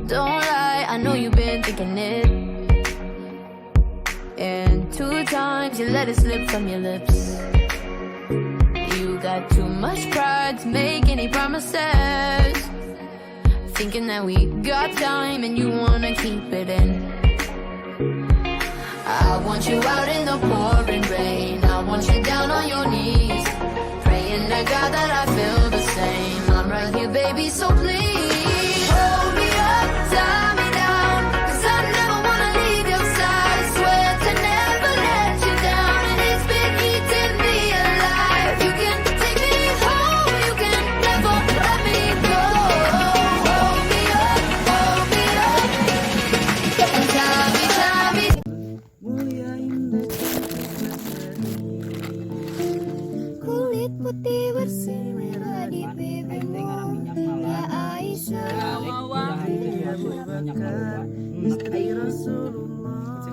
Don't lie, I know you've been thinking it. And 2 times you let it slip from your lips. You got too much pride to make any promises. Thinking that we got time and you wanna keep it in. I want you out in the pouring rain. I want you down on your knees, praying to God that I feel the same. I'm right here, baby, so please hold me up, tie me down, 'cause I never wanna leave your side. Swear to never let you down, and it's been eating me alive. You can take me home, you can never let me go. Hold me up, and tie me, tie me. Kulit putih bersih merah di pipimu, ya Aisyah. Istri Rasulullah.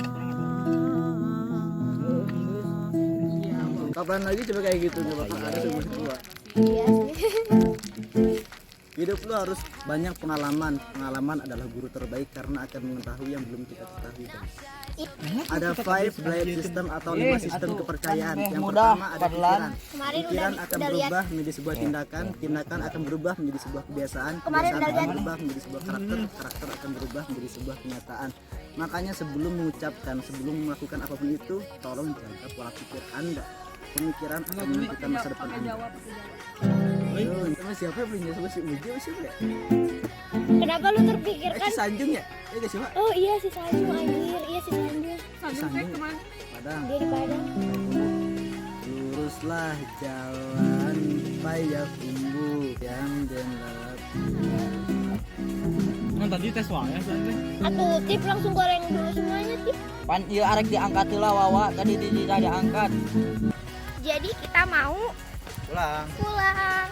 Kapan lagi coba kayak gitu coba kan ada seumur tua. Iya sih. Hidup lu harus banyak pengalaman. Pengalaman adalah guru terbaik karena akan mengetahui yang belum kita ketahui. Ada 5 belief system atau 5 sistem kepercayaan. Yang pertama ada pikiran. Pikiran akan berubah menjadi sebuah tindakan. Tindakan akan berubah menjadi sebuah kebiasaan. Kebiasaan akan berubah menjadi sebuah karakter. Karakter akan berubah menjadi sebuah kenyataan. Makanya sebelum mengucapkan, sebelum melakukan apapun itu, tolong jaga pola pikir Anda. Pemikiran akan menentukan masa depan Anda. Sama siapa yang punya sama si Uji apa siapa ya? Kenapa lu terpikirkan? Si Sanjung ya? Iya gak sih Pak? Oh iya si Sanjung anjir, iya si Sanjung. Sanjung Padang. Dia di Padang. Luruslah jalan payah kumbu yang gelap. Kan tadi tes wae soalnya. Atuh tip langsung goreng dulu semuanya tip. Pan ieu arek diangkat heula wawa tadi tidak diangkat. Jadi kita mau Pulang. pulang.